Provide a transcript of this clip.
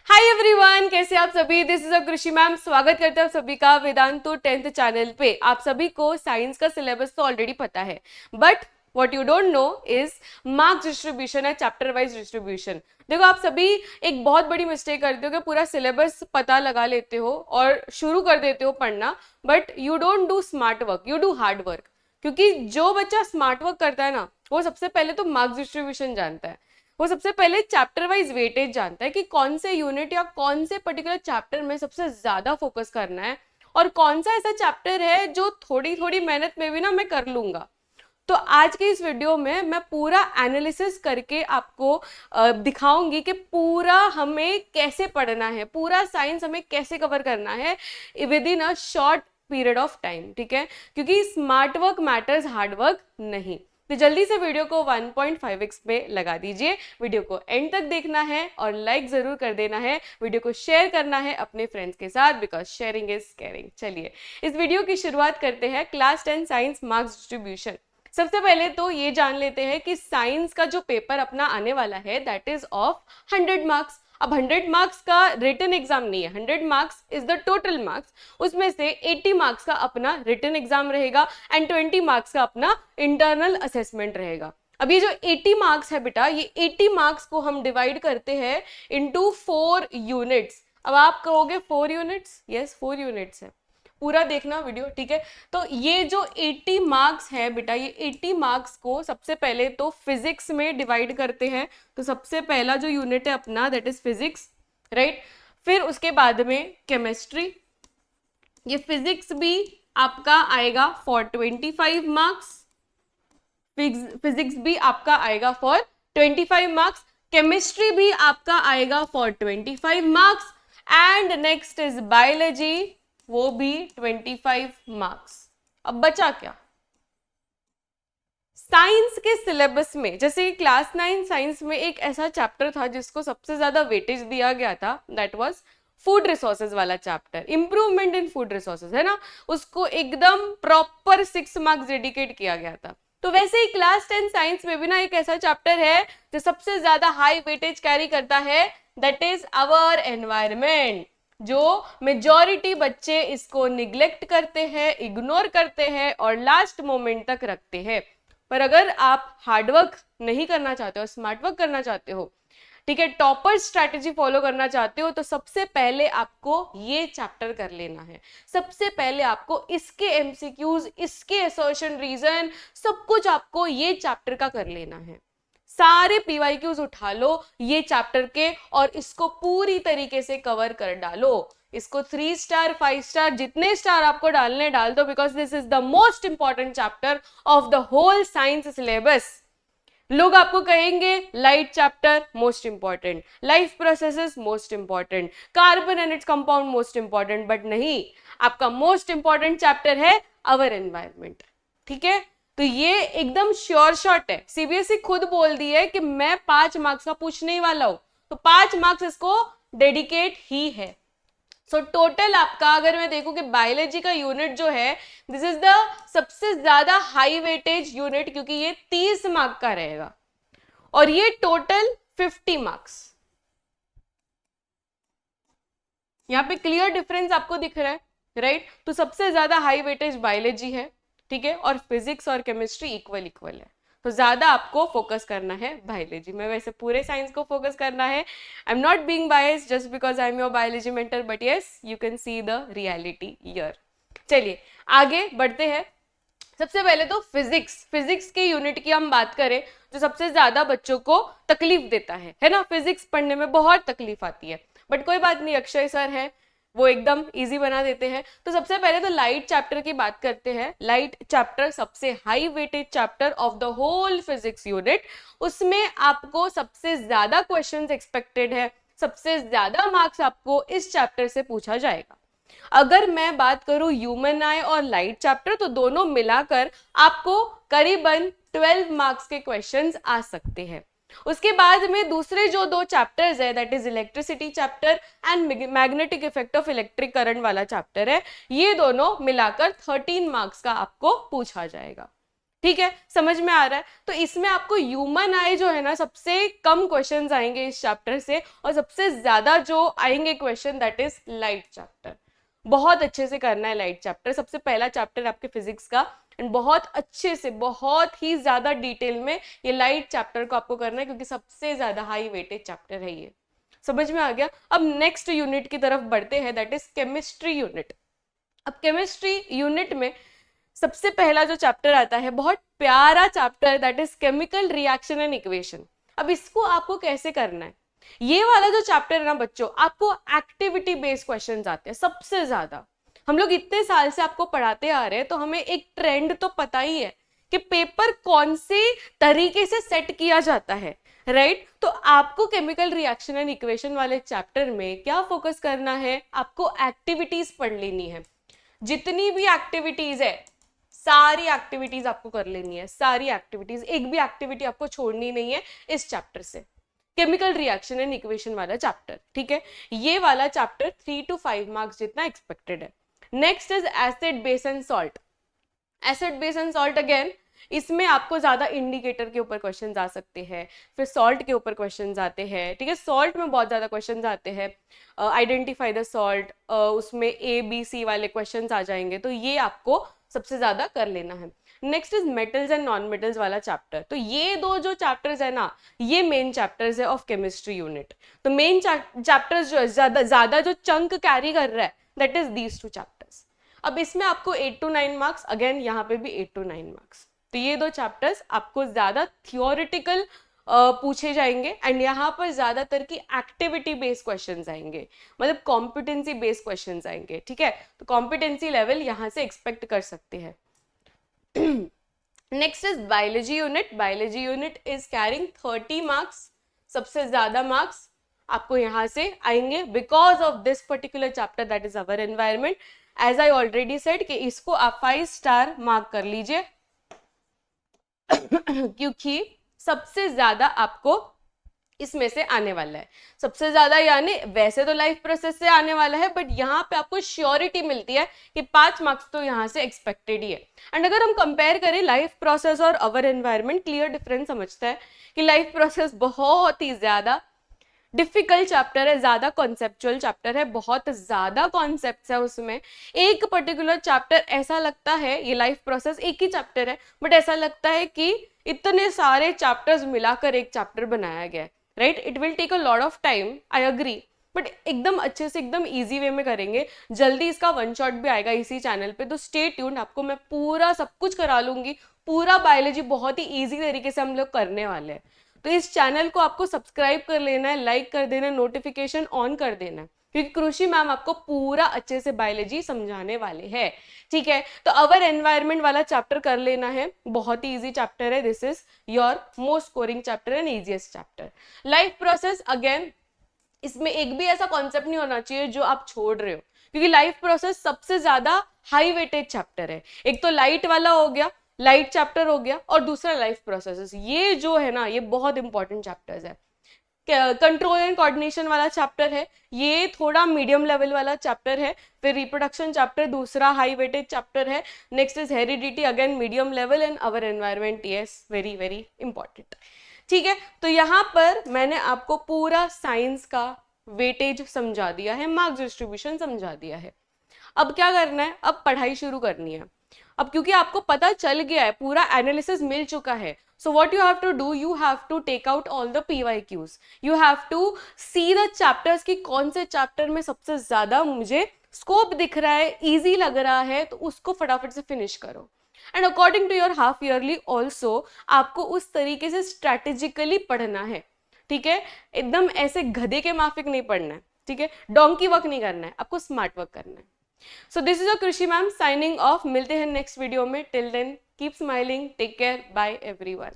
Hi everyone, कैसे आप सभी। दिस इज कृषि मैम। स्वागत करते हैं आप सभी का वेदांतु 10th चैनल पे। आप सभी को साइंस का सिलेबस तो ऑलरेडी पता है, but what you don't know is marks distribution है, चैप्टर वाइज डिस्ट्रीब्यूशन। देखो, आप सभी एक बहुत बड़ी मिस्टेक करते हो कि पूरा सिलेबस पता लगा लेते हो और शुरू कर देते हो पढ़ना, but you don't do smart work, you do hard work. क्योंकि जो बच्चा स्मार्ट वर्क करता है ना, वो सबसे पहले तो मार्क्स डिस्ट्रीब्यूशन जानता है। वो सबसे पहले चैप्टर वाइज वेटेज जानता है कि कौन से यूनिट या कौन से पर्टिकुलर चैप्टर में सबसे ज्यादा फोकस करना है और कौन सा ऐसा चैप्टर है जो थोड़ी थोड़ी मेहनत में भी ना मैं कर लूंगा। तो आज के इस वीडियो में मैं पूरा एनालिसिस करके आपको दिखाऊंगी कि पूरा हमें कैसे पढ़ना है, पूरा साइंस हमें कैसे कवर करना है with in a short period of time. ठीक है, क्योंकि smart work matters, hard work नहीं। तो जल्दी से वीडियो को 1.5x पे लगा दीजिए, वीडियो को एंड तक देखना है और लाइक जरूर कर देना है, वीडियो को शेयर करना है अपने फ्रेंड्स के साथ, बिकॉज शेयरिंग इज केयरिंग। चलिए इस वीडियो की शुरुआत करते हैं। Class 10 science marks distribution. सबसे पहले तो ये जान लेते हैं कि साइंस का जो पेपर अपना आने वाला है दैट इज ऑफ 100 मार्क्स। अब 100 मार्क्स का रिटन एग्जाम नहीं है, 100 marks is the total marks. उसमें से 80 मार्क्स का अपना रिटन एग्जाम रहेगा एंड 20 मार्क्स का अपना इंटरनल असेसमेंट रहेगा। अब ये जो 80 मार्क्स है बेटा, ये 80 मार्क्स को हम डिवाइड करते हैं इनटू 4 यूनिट्स। अब आप कहोगे 4 यूनिट्स? यस, 4 यूनिट्स है। पूरा देखना वीडियो, ठीक है। तो ये जो 80 मार्क्स है बेटा, ये 80 मार्क्स को सबसे पहले तो फिजिक्स में डिवाइड करते हैं। तो सबसे पहला जो यूनिट है अपना दैट इज फिजिक्स, राइट। फिर उसके बाद में केमिस्ट्री, ये फिजिक्स भी आपका आएगा फॉर 25 मार्क्स। फिजिक्स भी आपका आएगा फॉर 25 मार्क्स, केमिस्ट्री भी आपका आएगा for 25 marks and next is biology, वो भी 25 मार्क्स। अब बचा क्या? साइंस के सिलेबस में जैसे क्लास 9 साइंस में एक ऐसा चैप्टर था जिसको सबसे ज्यादा वेटेज दिया गया था, दैट वाज फूड रिसोर्सेज वाला chapter, improvement in food resources, है ना। उसको एकदम प्रॉपर 6 मार्क्स डेडिकेट किया गया था। तो वैसे ही क्लास 10 साइंस में भी ना एक ऐसा चैप्टर है जो सबसे ज्यादा हाई वेटेज कैरी करता है, दैट इज आवर एनवायरमेंट। जो मेजॉरिटी बच्चे इसको निग्लेक्ट करते हैं, इग्नोर करते हैं और लास्ट मोमेंट तक रखते हैं। पर अगर आप हार्डवर्क नहीं करना चाहते हो, स्मार्ट वर्क करना चाहते हो, ठीक है, टॉपर स्ट्रैटेजी फॉलो करना चाहते हो, तो सबसे पहले आपको ये चैप्टर कर लेना है। सबसे पहले आपको इसके एमसीक्यूज, इसके असर्शन, रीजन, सब कुछ आपको ये चैप्टर का कर लेना है। सारे पीवाईक्यूज उठा लो ये चैप्टर के और इसको पूरी तरीके से कवर कर डालो। इसको 3 स्टार 5 स्टार जितने स्टार आपको डालने डाल दो, because this is the most important chapter of the whole science syllabus. लोग आपको कहेंगे light chapter most important, life processes most important, carbon and its compound most important, but नहीं, आपका मोस्ट इंपॉर्टेंट चैप्टर है अवर एनवायरमेंट। ठीक है, तो ये एकदम श्योर शॉट है। सीबीएसई खुद बोल दी है कि मैं 5 मार्क्स का पूछने ही वाला हूं, तो 5 मार्क्स इसको डेडिकेट ही है। सो टोटल आपका अगर मैं देखूं कि बायोलॉजी का यूनिट जो है, दिस इज द सबसे ज्यादा हाई वेटेज यूनिट, क्योंकि ये 30 मार्क का रहेगा और ये टोटल 50 मार्क्स। यहां पे क्लियर डिफरेंस आपको दिख रहा है, राइट। तो सबसे ज्यादा हाई वेटेज बायोलॉजी है, ठीक है, और फिजिक्स और केमिस्ट्री इक्वल इक्वल है। तो ज्यादा आपको फोकस करना है बायोलॉजी में। वैसे पूरे साइंस को फोकस करना है। I am not being biased just because I am your biology mentor, but yes you can see the reality here. चलिए आगे बढ़ते हैं। सबसे पहले तो फिजिक्स के यूनिट की हम बात करें, जो सबसे ज्यादा बच्चों को तकलीफ देता है ना। फिजिक्स पढ़ने में बहुत तकलीफ आती है, बट कोई बात नहीं, अक्षय सर है, वो एकदम इजी बना देते हैं। तो सबसे पहले तो लाइट चैप्टर की बात करते हैं। लाइट चैप्टर सबसे high weightage chapter of the whole physics unit. उसमें आपको सबसे ज्यादा क्वेश्चंस एक्सपेक्टेड है, सबसे ज्यादा मार्क्स आपको इस चैप्टर से पूछा जाएगा। अगर मैं बात करूं ह्यूमन आई और लाइट चैप्टर, तो दोनों मिलाकर आपको करीबन 12 मार्क्स के क्वेश्चंस आ सकते हैं। उसके बाद में दूसरे जो 2 चैप्टर्स है, that is electricity chapter and magnetic effect of electric current वाला चैप्टर है, ये दोनों मिलाकर 13 मार्क्स का आपको पूछा जाएगा। ठीक है, समझ में आ रहा है। तो इसमें आपको ह्यूमन आई जो है ना, सबसे कम क्वेश्चंस आएंगे इस चैप्टर से, और सबसे ज्यादा जो आएंगे question that is light chapter. बहुत अच्छे से करना है लाइट चैप्टर, सबसे पहला चैप्टर आपके फिजिक्स का, एंड बहुत अच्छे से, बहुत ही ज्यादा डिटेल में ये लाइट चैप्टर को आपको करना है, क्योंकि सबसे ज्यादा हाई वेटेज चैप्टर है ये। समझ में आ गया। अब नेक्स्ट यूनिट की तरफ बढ़ते हैं, दैट इज केमिस्ट्री यूनिट। अब केमिस्ट्री यूनिट में सबसे पहला जो चैप्टर आता है, बहुत प्यारा chapter, that is chemical reaction and equation. अब इसको आपको कैसे करना है, ये वाला जो चैप्टर है ना बच्चों, आपको एक्टिविटी बेस्ड क्वेश्चंस आते हैं सबसे ज्यादा। हम लोग इतने साल से आपको पढ़ाते आ रहे हैं, तो हमें एक ट्रेंड तो पता ही है कि पेपर कौन से तरीके से सेट किया जाता है, राइट? तो आपको केमिकल रिएक्शन एंड इक्वेशन वाले चैप्टर में क्या फोकस करना है, आपको एक्टिविटीज पढ़ लेनी है। जितनी भी एक्टिविटीज है, सारी एक्टिविटीज आपको कर लेनी है, सारी एक्टिविटीज, एक भी एक्टिविटी आपको छोड़नी नहीं है इस चैप्टर से। केमिकल रिएक्शन एंड इक्वेशन वाला चैप्टर, ठीक है, ये वाला चैप्टर 3 to 5 मार्क्स जितना एक्सपेक्टेड है। Next is acid base and salt. Acid base and salt again, इसमें आपको ज्यादा इंडिकेटर के ऊपर क्वेश्चंस आ सकते हैं, फिर सॉल्ट के ऊपर क्वेश्चंस आते हैं, ठीक है। सॉल्ट में बहुत ज्यादा क्वेश्चंस आते हैं, आइडेंटिफाई द सॉल्ट, उसमें A B C वाले क्वेश्चंस आ जाएंगे, तो ये आपको सबसे ज्यादा कर लेना है। Next is metals and non metals वाला चैप्टर। तो ये दो जो चैप्टर्स है ना, ये मेन चैप्टर्स है ऑफ केमिस्ट्री यूनिट। तो मेन चैप्टर्स जो है, ज्यादा जो चंक कैरी कर रहा है, दैट इज दीज 2 चैप्टर्स। अब इसमें आपको 8 to 9 मार्क्स, अगेन यहाँ पे भी 8 to 9 मार्क्स। तो ये दो चैप्टर्स आपको ज्यादा थियोरिटिकल पूछे जाएंगे, एंड यहाँ पर ज्यादातर की एक्टिविटी बेस्ड क्वेश्चंस आएंगे, मतलब कॉम्पिटेंसी बेस्ड क्वेश्चंस आएंगे, ठीक है। तो कॉम्पिटेंसी लेवल यहाँ से एक्सपेक्ट कर सकते हैं। Next is biology unit. Biology unit is carrying 30 marks. सबसे ज्यादा मार्क्स आपको यहाँ से आएंगे because of this particular chapter that is our environment. As I already said कि इसको आप 5 स्टार मार्क कर लीजिए क्योंकि सबसे ज्यादा आपको इसमें से आने वाला है, सबसे ज्यादा, यानी वैसे तो लाइफ प्रोसेस से आने वाला है, बट यहाँ पे आपको श्योरिटी मिलती है कि 5 मार्क्स तो यहाँ से एक्सपेक्टेड ही है। एंड अगर हम कंपेयर करें लाइफ प्रोसेस और अवर एनवायरमेंट, क्लियर डिफरेंस समझता है कि लाइफ प्रोसेस बहुत ही ज्यादा डिफिकल्ट चैप्टर है, ज्यादा कॉन्सेप्चुअल चैप्टर है, बहुत ज्यादा कॉन्सेप्ट्स है उसमें। एक पर्टिकुलर चैप्टर ऐसा लगता है, ये लाइफ प्रोसेस एक ही चैप्टर है, बट ऐसा लगता है कि इतने सारे चैप्टर्स मिलाकर एक चैप्टर बनाया गया है, right? It will take a lot of time, I agree, but एकदम अच्छे से, एकदम इजी वे में करेंगे। जल्दी इसका 1 शॉट भी आएगा इसी चैनल पे, तो स्टे ट्यून्ड, आपको मैं पूरा सब कुछ करा लूंगी। पूरा बायोलॉजी बहुत ही इजी तरीके से हम लोग करने वाले हैं। तो इस चैनल को आपको सब्सक्राइब कर लेना है, लाइक कर देना है, नोटिफिकेशन ऑन कर देना है, क्योंकि कृषि मैम आपको पूरा अच्छे से बायोलॉजी समझाने वाले हैं, ठीक है। तो अवर एनवायरमेंट वाला चैप्टर कर लेना है, बहुत ही इजी चैप्टर है, this is your most scoring chapter and easiest chapter. Life process again, इसमें एक भी ऐसा कॉन्सेप्ट नहीं होना चाहिए जो आप छोड़ रहे हो, क्योंकि लाइफ प्रोसेस सबसे ज्यादा हाई वेटेज चैप्टर है। एक तो लाइट वाला हो गया, लाइट चैप्टर हो गया, और दूसरा लाइफ प्रोसेसेस, ये जो है ना, ये बहुत इंपॉर्टेंट चैप्टर्स है। कंट्रोल एंड कोऑर्डिनेशन वाला चैप्टर है, ये थोड़ा मीडियम लेवल वाला चैप्टर है। फिर रिप्रोडक्शन चैप्टर दूसरा हाई वेटेज चैप्टर है। Next is heredity, again medium level, and our environment, yes, very very important, ठीक है। तो यहाँ पर मैंने आपको पूरा साइंस का वेटेज समझा दिया है, मार्क्स डिस्ट्रीब्यूशन समझा दिया है। अब क्या करना है, अब पढ़ाई शुरू करनी है। अब क्योंकि आपको पता चल गया है, पूरा एनालिसिस मिल चुका है, so what you have to do, you have to take out all the PYQs, you have to see the chapters कि कौन से चैप्टर में सबसे ज्यादा मुझे स्कोप दिख रहा है, इजी लग रहा है, तो उसको फटाफट से फिनिश करो। And according to your half yearly also आपको उस तरीके से स्ट्रैटेजिकली पढ़ना है, ठीक है। एकदम ऐसे गधे के माफिक नहीं पढ़ना है, ठीक है, डोंकी वर्क नहीं करना है, आपको स्मार्ट वर्क करना है। So this is your Krishi ma'am signing off. मिलते हैं नेक्स्ट वीडियो में, till then keep smiling, take care, bye everyone.